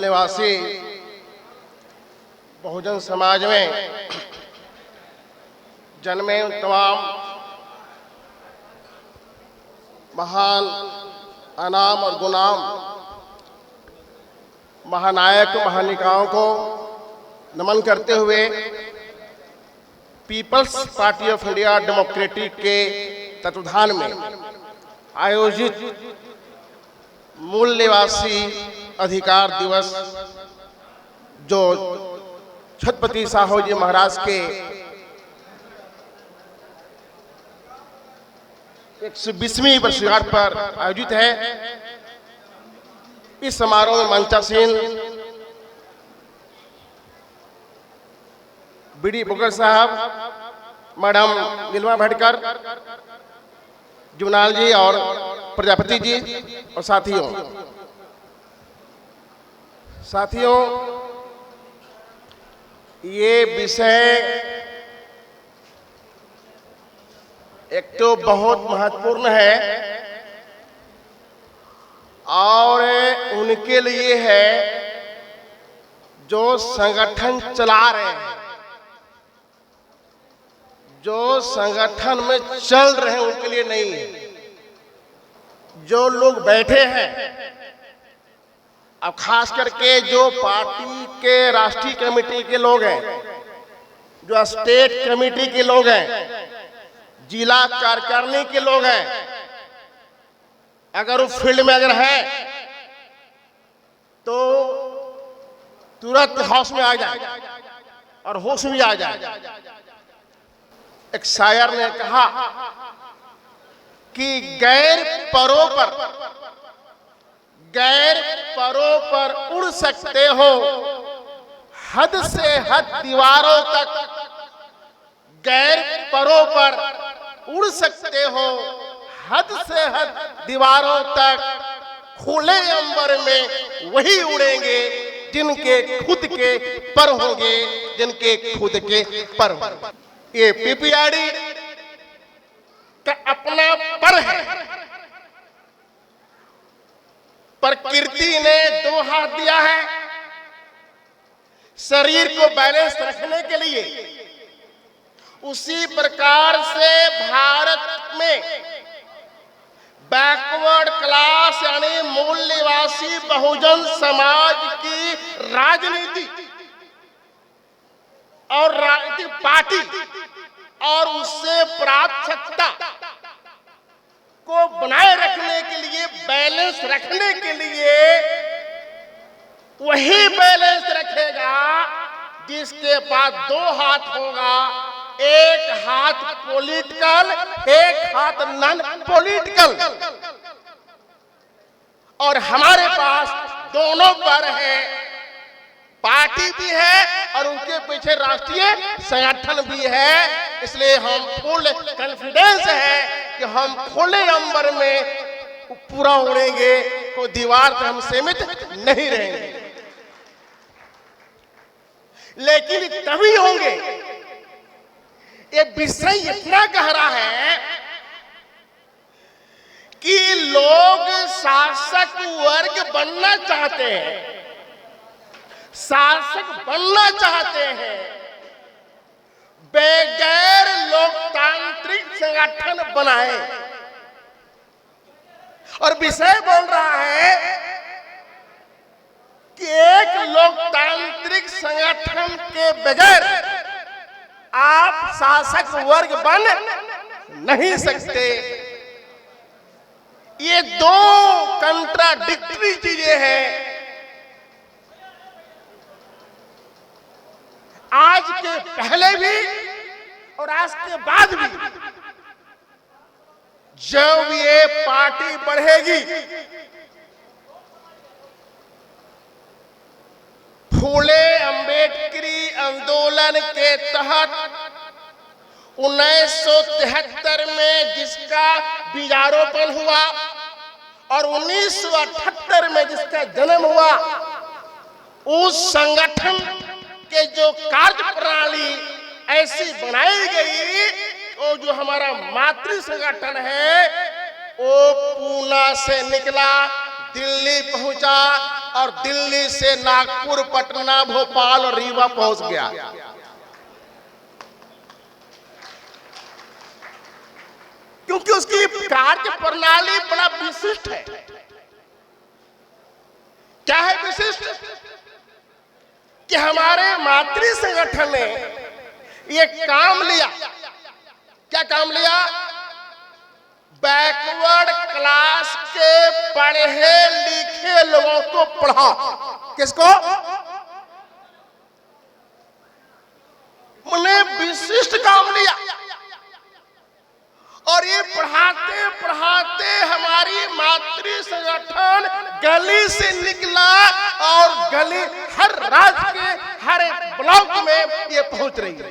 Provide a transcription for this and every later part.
निवासी बहुजन समाज में जन्मे तमाम महान अनाम और गुलाम महानायक महानिकाओं को नमन करते हुए Peoples Party of India Democratic के तत्वाधान में आयोजित मूल निवासी अधिकार दिवस, जो छत्रपति साहू जी महाराज के 120वीं वर्षगांठ पर आयोजित है। इस समारोह में मंचासीन बीडी बुकर साहब, मैडम नीलमा भटकर, जुनाल जी और प्रजापति जी और साथियों, ये विषय एक तो बहुत महत्वपूर्ण है और उनके लिए है जो संगठन चला रहे हैं, जो संगठन में चल रहे हैं, उनके लिए नहीं है। जो लोग बैठे हैं, अब खास करके जो पार्टी के राष्ट्रीय कमेटी के लोग हैं, जो स्टेट कमेटी के लोग हैं, जिला कार्यकारिणी के लोग हैं, अगर वो फील्ड में अगर है तो तुरंत हाउस में आ जाए और होश में आ जाए। एक शायर ने कहा कि गैर परों पर उड़ सकते हो, हद से हद दीवारों तक। गैर परों पर उड़ सकते हो, हद से हद दीवारों तक। खुले अंबर में वही उड़ेंगे जिनके खुद के पर होंगे, जिनके खुद के पर होंगे। ये पीपीआरडी का अपना पर है। प्रकृति ने 2 हाथ दिया है शरीर को बैलेंस रखने के लिए। उसी प्रकार से भारत में बैकवर्ड क्लास यानी मूल निवासी बहुजन समाज की राजनीति और राजनीतिक पार्टी और उससे प्राप्त सत्ता को बनाए रखने के लिए, बैलेंस रखने के लिए वही बैलेंस रखेगा जिसके पास 2 हाथ होगा, एक हाथ पॉलिटिकल, एक हाथ नॉन पॉलिटिकल। और हमारे पास दोनों पर है, पार्टी भी है और उनके पीछे राष्ट्रीय संगठन भी है। इसलिए हम फुल कॉन्फिडेंस है कि हम खुले अंबर में पूरा उड़ेंगे, कोई दीवार से हम सीमित नहीं रहेंगे। लेकिन तभी होंगे, ये विषय इतना गहरा है कि लोग शासक वर्ग बनना चाहते हैं, शासक बनना चाहते हैं, बगैर लोकतांत्रिक संगठन बनाए। और विषय बोल रहा है कि एक लोकतांत्रिक संगठन के बगैर आप शासक वर्ग बन नहीं सकते। ये 2 कंट्राडिक्टरी चीजें हैं। आज के पहले भी और आज के बाद भी जब ये पार्टी बढ़ेगी, फूले अंबेडकरी आंदोलन के तहत 1973 में जिसका बीजारोपण हुआ और 1978 में जिसका जन्म हुआ, उस संगठन के जो कार्य प्रणाली ऐसी बनाई गई, वो जो हमारा मातृ संगठन है वो पूना से निकला, दिल्ली पहुंचा, और दिल्ली से नागपुर, पटना, भोपाल और रीवा पहुंच गया। क्योंकि उसकी कार्य प्रणाली बड़ा विशिष्ट है। क्या है विशिष्ट? कि हमारे मातृ संगठन ने ये काम लिया। क्या काम लिया? बैकवर्ड क्लास के पढ़े लिखे लोगों को पढ़ा। किसको? उन्हें विशिष्ट काम लिया। और ये पढ़ाते पढ़ाते हमारी मातृ संगठन गली से निकला और गली हर राज्य के हर एक ब्लॉक में ये पहुंच रही है।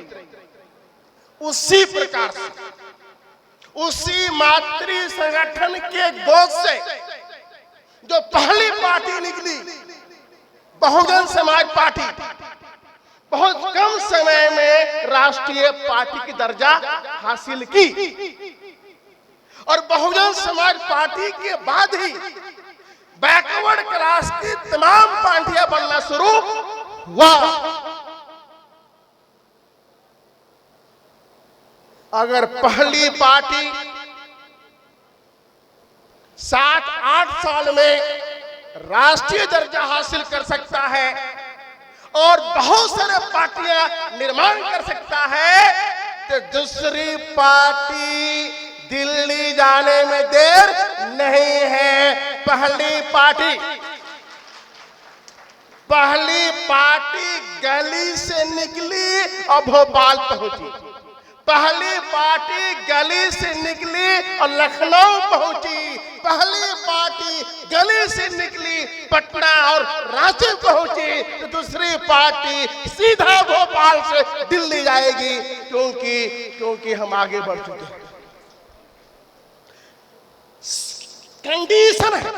उसी प्रकार से उसी मातृ संगठन के गोद से जो पहली पार्टी निकली, बहुजन समाज पार्टी, बहुत कम समय में राष्ट्रीय पार्टी की दर्जा हासिल की। और बहुजन समाज पार्टी के बाद ही बैकवर्ड क्लास की तमाम पार्टियां बनना शुरू हुआ। अगर पहली पार्टी 7-8 साल में राष्ट्रीय दर्जा हासिल कर सकता है और बहुत सारे पार्टियां निर्माण कर सकता है, तो दूसरी पार्टी दिल्ली जाने में देर नहीं है। पहली पार्टी गली से निकली और भोपाल पहुंची। पहली पार्टी गली से निकली और लखनऊ पहुंची। पहली पार्टी गली से निकली पटना और रांची पहुंची, तो दूसरी पार्टी सीधा भोपाल से दिल्ली जाएगी। क्योंकि हम आगे बढ़ चुके हैं। कंडीशन है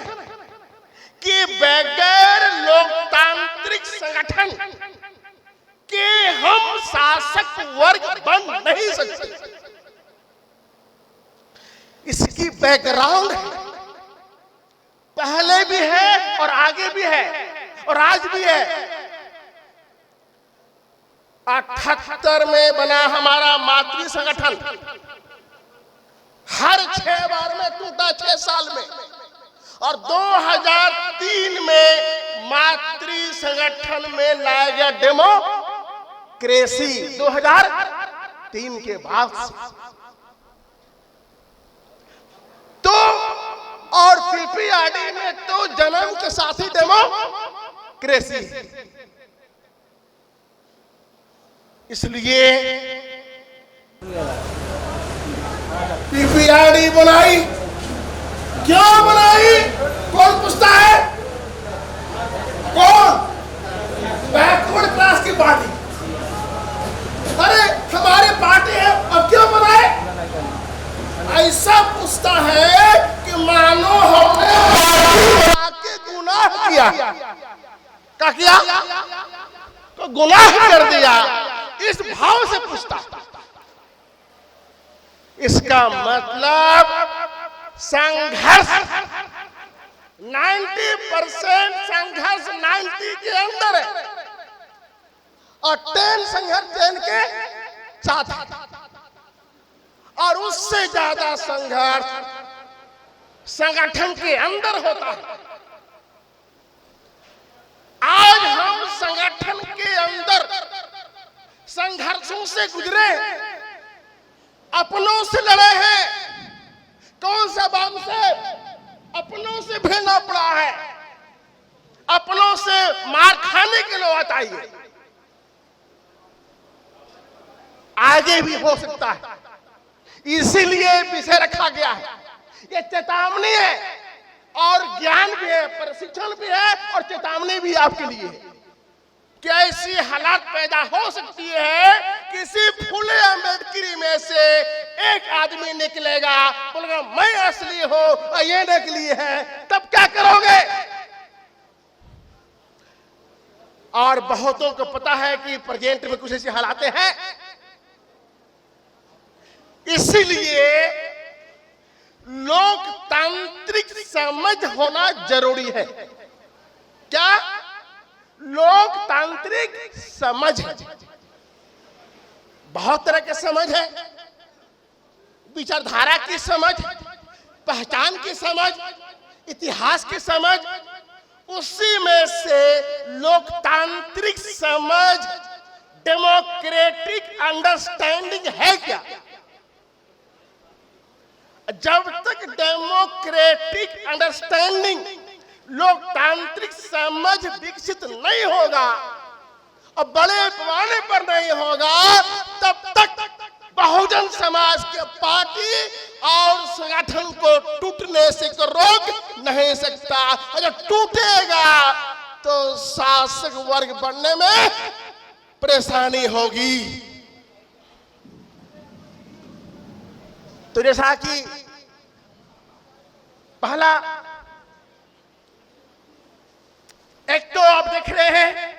कि बगैर लोकतांत्रिक संगठन के हम शासक वर्ग बन नहीं सकते। इसकी बैकग्राउंड पहले भी है और आगे भी है और आज भी है। 78 में बना हमारा मातृ संगठन, हर 6 बार में टूटा, 6 साल में। और 2003 में मातृ संगठन में लाया गया डेमोक्रेसी 2003 के बाद। तो और पीपीआरडी में तो जन्म के साथ ही डेमोक्रेसी। इसलिए पीपीआरडी बनाई। क्यों बनाई? कौन पूछता है? कौन? बैकवर्ड क्लास की पार्टी। अरे हमारी पार्टी है, अब क्यों बनाए? ऐसा पूछता है कि मानो हमने के गुनाह किया। क्या किया? तो गुनाह कर दिया, इस भाव से पूछता। इसका मतलब संघर्ष 90% संघर्ष 90 के अंदर है और 10 संघर्ष 10 के साथ है। और उससे ज्यादा संघर्ष संगठन के अंदर होता है। आज हम संगठन के अंदर संघर्षों से गुजरे, अपनों से लड़े हैं। कौन सा बाम से? अपनों से भिड़ना पड़ा है, अपनों से मार खाने की नौबत आई है। आगे भी हो सकता है, इसीलिए विषय रखा गया है। ये चेतावनी है और ज्ञान भी है, प्रशिक्षण भी है और चेतावनी भी आपके लिए है कि ऐसी हालात पैदा हो सकती है। किसी फूले अम्बेडकरी में से एक आदमी निकलेगा, बोलेगा मैं असली हो और ये नकली है, तब क्या करोगे? और बहुतों को पता है कि प्रेजेंट में कुछ ऐसी हालात हैं। इसीलिए लोकतांत्रिक समझ होना जरूरी है। क्या? लोकतांत्रिक समझ है। बहुत तरह के समझ है, विचारधारा की समझ, पहचान की समझ, इतिहास की समझ। उसी में से लोकतांत्रिक समझ, डेमोक्रेटिक अंडरस्टैंडिंग है क्या? जब तक डेमोक्रेटिक अंडरस्टैंडिंग, लोकतांत्रिक समझ विकसित नहीं होगा और बड़े पैमाने पर नहीं होगा, तब तक बहुजन समाज के पार्टी और संगठन को टूटने से रोक नहीं सकता। अगर टूटेगा तो शासक वर्ग बनने में परेशानी होगी। तो जैसा कि पहला एक तो आप देख रहे हैं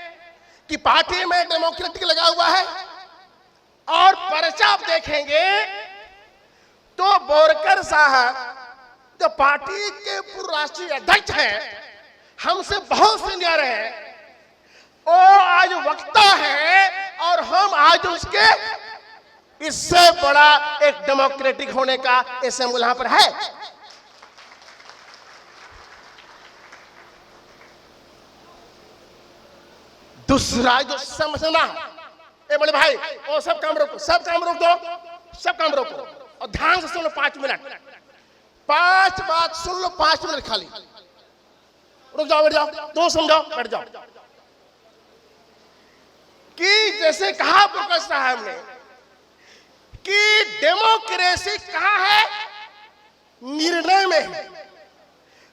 कि पार्टी में डेमोक्रेटिक लगा हुआ है, और पर्चा आप देखेंगे तो बोरकर साहब जो पार्टी के पूर्व राष्ट्रीय अध्यक्ष हैं, हमसे बहुत सीनियर हैं, वो आज वक्ता है और हम आज उसके इससे बड़ा एक डेमोक्रेटिक होने का एग्जाम्पल यहां पर है। दूसरा जो समझना, ए बड़े भाई वो सब काम रोको, सब काम रोक दो, सब काम रोको और ध्यान से सुन लो। 5 मिनट, 5 बात सुन लो, 5 मिनट खाली रुक जाओ, बैठ जाओ, तो समझाओ, बैठ जाओ। कि जैसे कहा बोरकर साहब ने कि डेमोक्रेसी कहां है? निर्णय में है।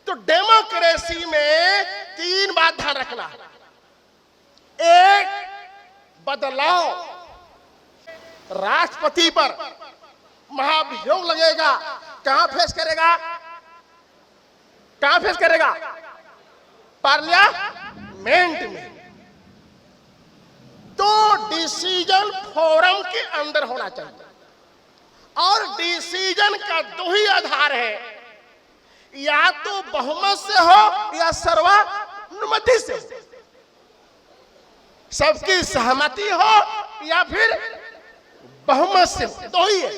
तो डेमोक्रेसी में 3 बात ध्यान रखना। एक, बदलाव, राष्ट्रपति पर महाभियोग लगेगा, कहां फेस करेगा? कहां फेस करेगा? पार्लियामेंट में। तो डिसीजन फोरम के अंदर होना चाहिए, और डिसीजन का 2 ही आधार है, या तो बहुमत से हो या सर्वानुमति से हो। सबकी सहमति हो या फिर बहुमत से हो, 2 ही है।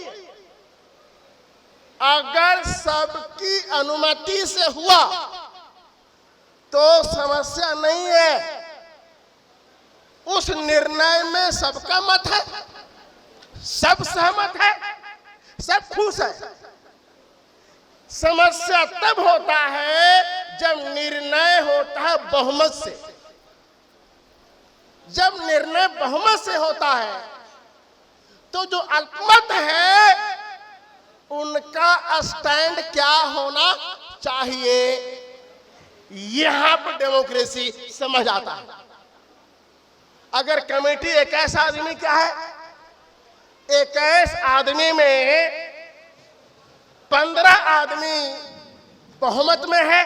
अगर सबकी अनुमति से हुआ तो समस्या नहीं है, उस निर्णय में सबका मत है, सब सहमत है, सब खुश है। समस्या तब होता है जब निर्णय होता है बहुमत से। जब निर्णय बहुमत से होता है तो जो अल्पमत है उनका स्टैंड क्या होना चाहिए, यहां पर डेमोक्रेसी समझ आता है। अगर कमेटी 21 आदमी क्या है, 21 आदमी में 15 आदमी बहुमत में है,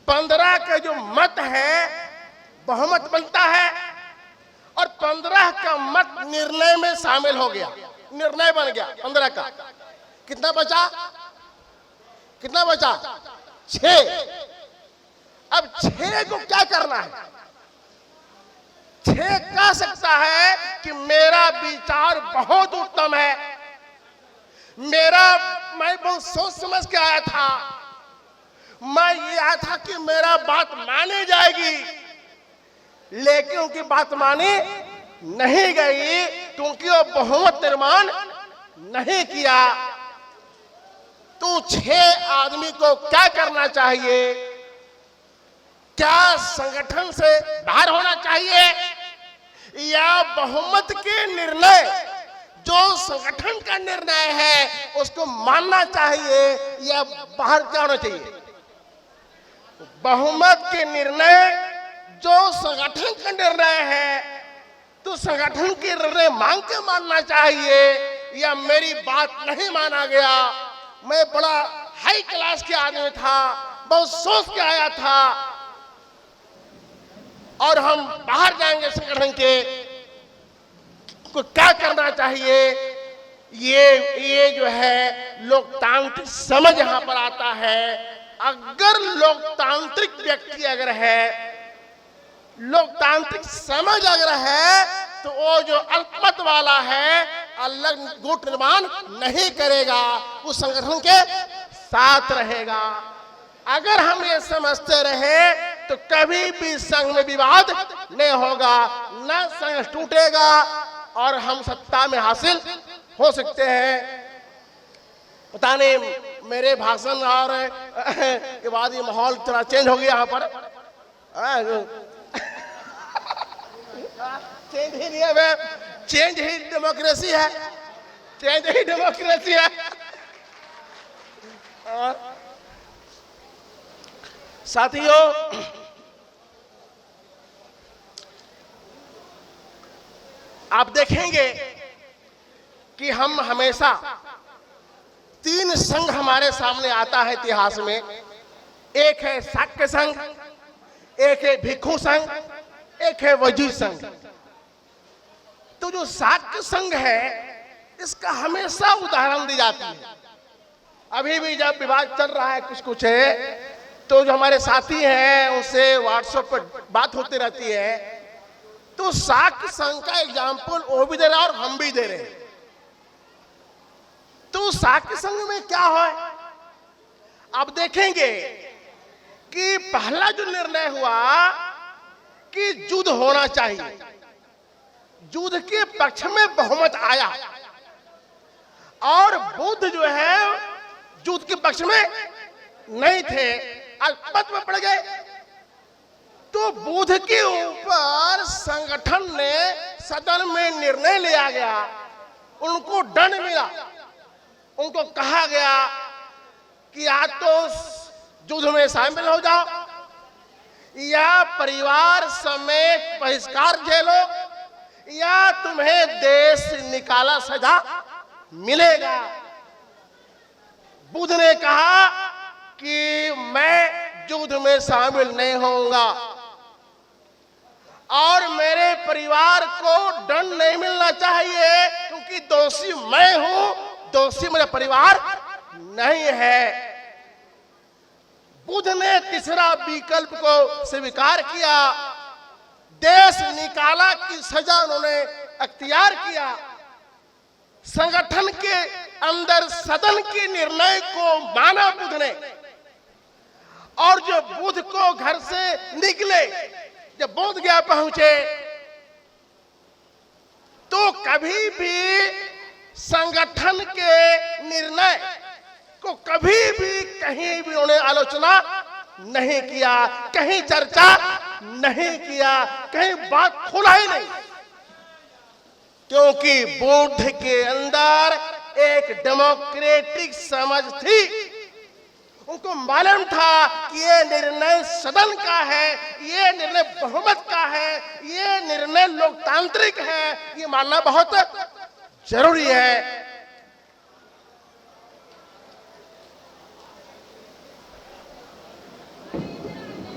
15 का जो मत है बहुमत बनता है, और 15 का मत निर्णय में शामिल हो गया, निर्णय बन गया 15 का। कितना बचा? कितना बचा? 6। अब 6 को क्या करना है? 6 कह सकता है कि मेरा विचार बहुत उत्तम है, मैं बहुत सोच समझ के आया था, मैं ये आया था कि मेरा बात मानी जाएगी, लेकिन उनकी बात मानी नहीं गई क्योंकि वो बहुमत निर्माण नहीं किया। तो 6 आदमी को क्या करना चाहिए? क्या संगठन से बाहर होना चाहिए, या बहुमत के निर्णय जो संगठन का निर्णय है उसको मानना चाहिए, या बाहर क्या होना चाहिए? बहुमत के निर्णय जो संगठन का निर्णय है तो संगठन के निर्णय मांग के मानना चाहिए, या मेरी बात नहीं माना गया, मैं बड़ा हाई क्लास के आदमी था, बहुत सोच के आया था, और हम बाहर जाएंगे संगठन के, को क्या करना चाहिए? ये जो है लोकतांत्रिक समझ यहां पर आता है। अगर लोकतांत्रिक व्यक्ति अगर है लोकतांत्रिक समझ अगर है तो वो जो अल्पमत वाला है अलग गुट निर्माण नहीं करेगा, उस संगठन के साथ रहेगा। अगर हम ये समझते रहे तो कभी भी संघ में विवाद नहीं होगा, न संघ टूटेगा और हम सत्ता में हासिल हो सकते हैं। पता नहीं मेरे भाषण और के बाद ये माहौल थोड़ा चेंज हो गया यहाँ पर। चेंज ही नहीं है, चेंज ही डेमोक्रेसी है, चेंज ही डेमोक्रेसी है। साथियों, आप देखेंगे कि हम हमेशा 3 संघ हमारे सामने आता है इतिहास में। एक है शाक्य संघ, एक है भिक्षु संघ, एक है वजीर संघ। तो जो शाक्य संघ है इसका हमेशा उदाहरण दी जाती है। अभी भी जब विवाद चल रहा है कुछ है तो जो हमारे साथी हैं उनसे व्हाट्सएप पर बात होती रहती है, तो शाक्य संघ का एग्जाम्पल वो भी दे रहा है और हम भी दे रहे हैं। तो शाक्य संघ में क्या है, आप देखेंगे कि पहला जो निर्णय हुआ कि युद्ध होना चाहिए, युद्ध के पक्ष में बहुमत आया और बुद्ध जो है युद्ध के पक्ष में नहीं थे, अल्पमत में पड़ गए। तो बुद्ध के ऊपर संगठन ने सदन में निर्णय लिया गया, उनको दंड मिला, उनको कहा गया कि या तो युद्ध में शामिल हो जाओ या परिवार समेत बहिष्कार झेलो या तुम्हें देश से निकाला सजा मिलेगा। बुद्ध ने कहा कि मैं युद्ध में शामिल नहीं होऊंगा और मेरे परिवार को दंड नहीं मिलना चाहिए क्योंकि दोषी मैं हूं, दोषी मेरा परिवार नहीं है। बुद्ध ने तीसरा विकल्प को स्वीकार किया, देश निकाला की सजा उन्होंने अख्तियार किया। संगठन के अंदर सदन के निर्णय को माना बुद्ध ने, और जब बुद्ध को घर से निकले, जब बोध गया पहुंचे, तो कभी भी संगठन के निर्णय को कभी भी कहीं भी उन्हें आलोचना नहीं किया, कहीं चर्चा नहीं किया, कहीं बात खोला ही नहीं, क्योंकि बुद्ध के अंदर एक डेमोक्रेटिक समझ थी। उनको मालूम था कि ये निर्णय सदन का है, ये निर्णय बहुमत का है, ये निर्णय लोकतांत्रिक है, ये मानना बहुत जरूरी है।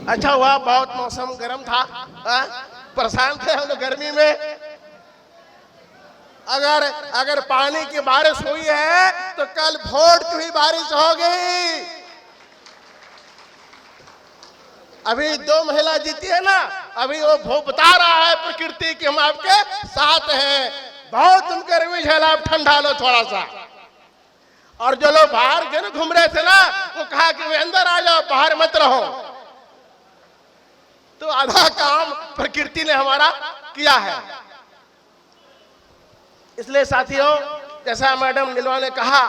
अच्छा हुआ बहुत मौसम गर्म था, परेशान थे हम लोग गर्मी में। अगर पानी की बारिश हुई है तो कल वोट की भी बारिश होगी। अभी 2 महिला जीती है ना, अभी वो बता रहा है प्रकृति कि हम आपके साथ हैं, बहुत तुम गर्मी झेला, ठंडा लो थोड़ा सा। और जो लोग बाहर घूम रहे थे ना, वो कहा कि वे अंदर आ जाओ, बाहर मत रहो। तो आधा काम प्रकृति ने हमारा किया है। इसलिए साथियों, जैसा मैडम नीलवा ने कहा,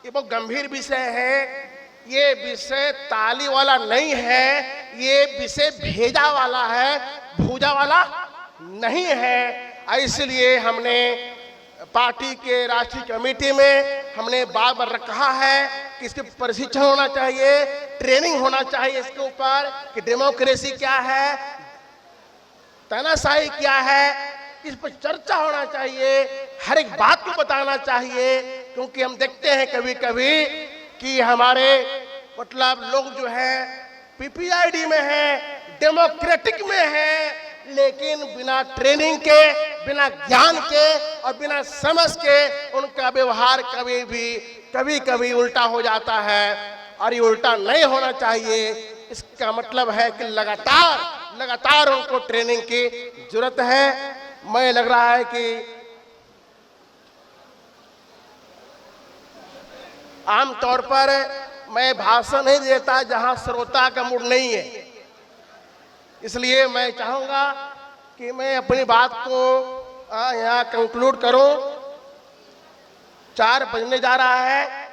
ये बहुत गंभीर विषय है। ये विषय ताली वाला नहीं है, ये विषय भेजा वाला है, भूजा वाला नहीं है। इसलिए हमने पार्टी के राष्ट्रीय कमेटी में हमने बार बार कहा है कि इसके प्रशिक्षण होना चाहिए, ट्रेनिंग होना चाहिए इसके ऊपर कि डेमोक्रेसी क्या है, तानाशाही क्या है, इस पर चर्चा होना चाहिए, हर एक बात को बताना चाहिए। क्योंकि हम देखते हैं कभी कभी कि हमारे मतलब लोग जो है पीपीआईडी में है, डेमोक्रेटिक में है, लेकिन बिना ट्रेनिंग के, बिना ज्ञान के और बिना समझ के उनका व्यवहार कभी कभी उल्टा हो जाता है। और ये उल्टा नहीं होना चाहिए। इसका मतलब है कि लगातार लगातार उनको ट्रेनिंग की जरूरत है। मैं लग रहा है कि आमतौर पर मैं भाषण नहीं देता जहां श्रोता का मूड नहीं है, इसलिए मैं चाहूंगा कि मैं अपनी बात को यहाँ कंक्लूड करूं। 4 बजने जा रहा है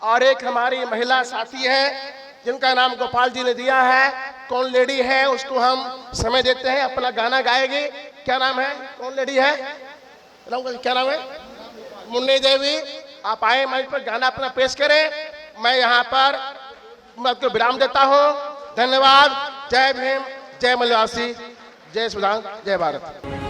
और एक हमारी महिला साथी है जिनका नाम गोपाल जी ने दिया है। कौन लेडी है उसको हम समय देते हैं, अपना गाना गाएगी। क्या नाम है, कौन लेडी है, क्या नाम है? मुन्नी देवी। आप आए मंच पर, गाना अपना पेश करें। मैं यहाँ पर आपको विराम देता हूँ। धन्यवाद। जय भीम, जय मलयासी, जय सुधान, जय भारत।